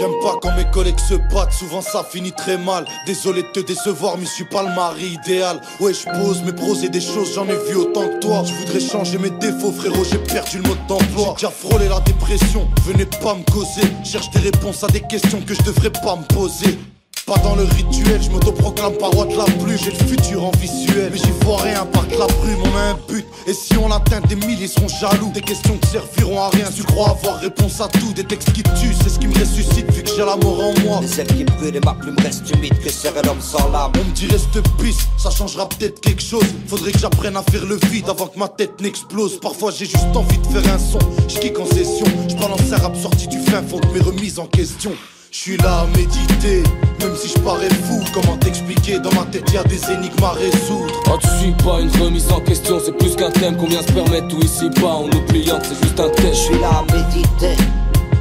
J'aime pas quand mes collègues se battent, souvent ça finit très mal. Désolé de te décevoir, mais je suis pas le mari idéal. Ouais, je pose mes pros et des choses, j'en ai vu autant que toi. Je voudrais changer mes défauts, frérot, j'ai perdu le mode d'emploi. J'ai déjà frôlé la dépression, venez pas me causer. Cherche des réponses à des questions que je devrais pas me poser. Pas dans le rituel, je m'autoproclame paroi de la pluie. J'ai le futur en visuel, mais j'y vois rien par que la brume. On a un but, et si on l'atteint, des milliers seront jaloux. Des questions qui serviront à rien, tu crois avoir réponse à tout. Des textes qui tuent, c'est ce qui me ressuscite vu que j'ai la mort en moi. Les ailes qui brûlent et ma plume reste humide, que serait l'homme sans l'âme. On me dit reste pisse, ça changera peut-être quelque chose. Faudrait que j'apprenne à faire le vide avant que ma tête n'explose. Parfois j'ai juste envie de faire un son, je kick en session. Je balance un rap sorti du fin fond de mes remises en question. Je suis là à méditer, même si je parais fou. Comment t'expliquer, dans ma tête y'a des énigmes à résoudre. Oh tu suis pas une remise en question, c'est plus qu'un thème qu'on vient se permettre tout ici bas. En oubliant que c'est juste un test. Je suis là à méditer,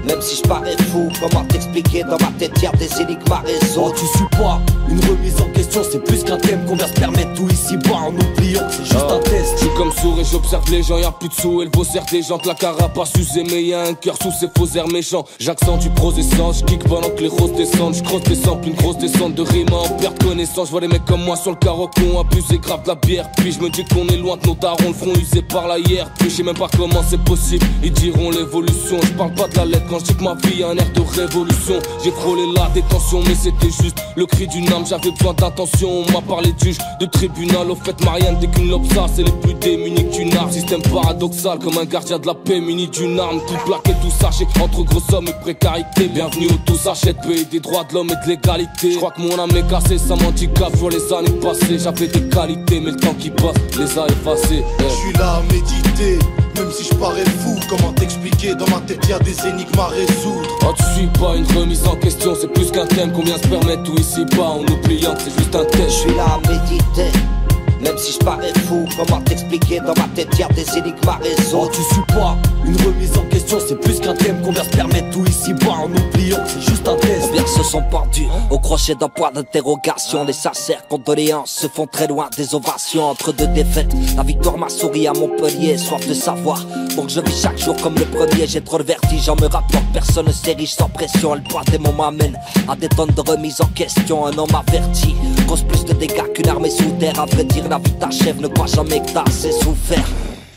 même si je parais fou. Comment t'expliquer, dans ma tête y'a des énigmes à résoudre. Oh tu suis pas une remise en question, c'est plus qu'un thème qu'on vient se permettre tout ici bas. En oubliant que c'est juste un test. Je suis comme sourd et j'observe les gens, y'a plus de sous. Et le beau cerf des gens, la carapace usée. Mais y'a un cœur sous ces faux airs méchants. J'accentue pros et sens, j'kick pendant que les roses descendent. J'crosse des samples, une grosse descente de rime en perte connaissance. J'vois les mecs comme moi sur le carreau qui ont abusé grave de la bière. Puis j'me dis qu'on est loin de nos darons, le front usé par la hier. Puis j'sais même pas comment c'est possible, ils diront l'évolution. J'parle pas de la lettre quand j'dis que ma vie a un air de révolution. J'ai frôlé la détention mais c'était juste le cri d'une âme, j'avais besoin d'attention. On m'a parlé de juge, de tribunal. Au fait Marianne dès qu'une lobsa, c'est les plus démunis que d'une arme. Système paradoxal comme un gardien de la paix muni d'une arme. Tout plaqué, tout sachet, entre gros sommes et précarité. Bienvenue où tout s'achète, pays des droits de l'homme et de l'égalité. Je crois que mon âme est cassée, ça m'handicap. Je vois les années passer, j'avais des qualités mais le temps qui passe les a effacées. Je suis là à méditer, même si je parais fou. Comment t'expliquer, dans ma tête y'a des énigmes à résoudre. Oh tu suis pas une remise en question, c'est plus qu'un thème qu'on vient se permettre tout ici bas. En oubliant que c'est juste un test. Je suis là à méditer, même si je parais fou. Comment t'expliquer, dans ma tête y'a des énigmes à résoudre. Oh tu suis pas une remise en question, c'est plus qu'un thème qu'on vient se permettre tout ici bas. En oubliant que c'est juste un test. Combien se sont pendus au crochet d'un point d'interrogation. Les sincères condoléances se font très loin des ovations. Entre deux défaites, la victoire m'a souri à Montpellier. Soif de savoir, donc je vis chaque jour comme le premier. J'ai trop le vertige, j'en me rapporte, personne ne s'est riche sans pression. Le poids des mots m'amène à des tonnes de remises en question. Un homme averti cause plus de dégâts qu'une armée sous terre. À vrai dire la vie t'achève, ne crois jamais que t'as assez souffert.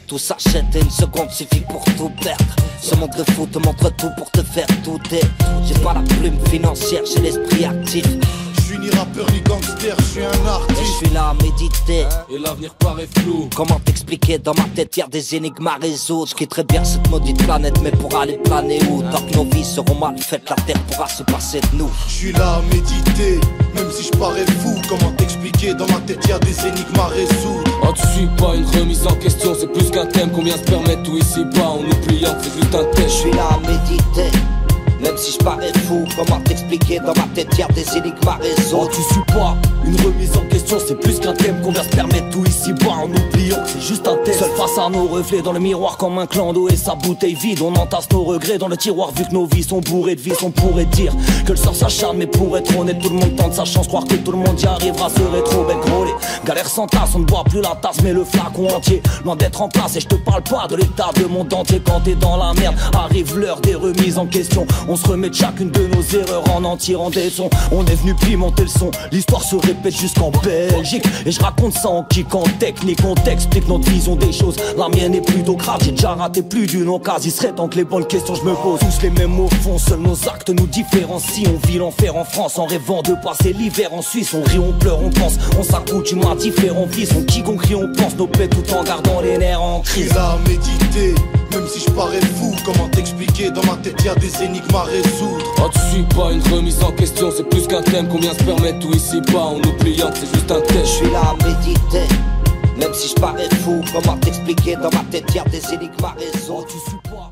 Tout s'achète et une seconde suffit pour tout perdre. Ce monde de fou te montre tout pour te faire douter. J'ai pas la plume financière, j'ai l'esprit actif. Je suis ni rappeur ni gangster, je suis un artiste. Je suis là à méditer, Et l'avenir paraît flou. comment t'expliquer, dans ma tête y'a des énigmes à résoudre. Je quitterai bien cette maudite planète, mais pour aller planer où? Tant que nos vies seront mal faites, la terre pourra se passer de nous. Je suis là à méditer, même si je parais fou. Comment t'expliquer, dans ma tête y'a des énigmes à résoudre. Oh tu suis pas une remise en question, c'est plus qu'un thème qu'on vient se permettre tout ici bas. En oubliant que c'est juste un Je test. suis là à méditer, même si je parais fou. Comment t'expliquer, dans ma tête y'a des énigmes à Oh résoudre. tu suis pas une remise en question, c'est plus qu'un thème qu'on vient se permettre tout ici bas. En oubliant que c'est juste un test. Seul face à nos reflets dans le miroir comme un clan d'eau et sa bouteille vide. On entasse nos regrets dans le tiroir vu que nos vies sont bourrées de vices. On pourrait dire que le sort s'acharne, mais pour être honnête tout le monde tente sa chance. Croire que tout le monde y arrivera serait trop belle gros. Galère sans tasse, on ne boit plus la tasse mais le flacon entier. Loin d'être en place et je te parle pas de l'état de monde entier. Quand t'es dans la merde, arrive l'heure des remises en question. On se remet de chacune de nos erreurs en en tirant des sons. On est venu pimenter le son, l'histoire se répète jusqu'en Belgique. Et je raconte ça en kick, en technique. On t'explique notre vision des choses, la mienne est plutôt grave. J'ai déjà raté plus d'une occasion, il serait temps que les bonnes questions je me pose. Tous les mêmes mots font, seuls nos actes nous différencient. On vit l'enfer en France en rêvant de passer l'hiver en Suisse. On rit, on pleure, on pense, on s'accoutume à différents vices. On kick, on crie, on pense nos plaies tout en gardant les nerfs en Je suis crise. là à méditer, même si je parais fou. Comment t'expliquer, dans ma tête y'a des énigmes à résoudre. Oh tu suis pas une remise en question, c'est plus qu'un thème qu'on vient se permettre tout ici bas. En oubliant que c'est juste un Je test. suis là à méditer, même si je parais fou. Comment t'expliquer, dans ma tête y'a des énigmes à résoudre. Oh tu suis pas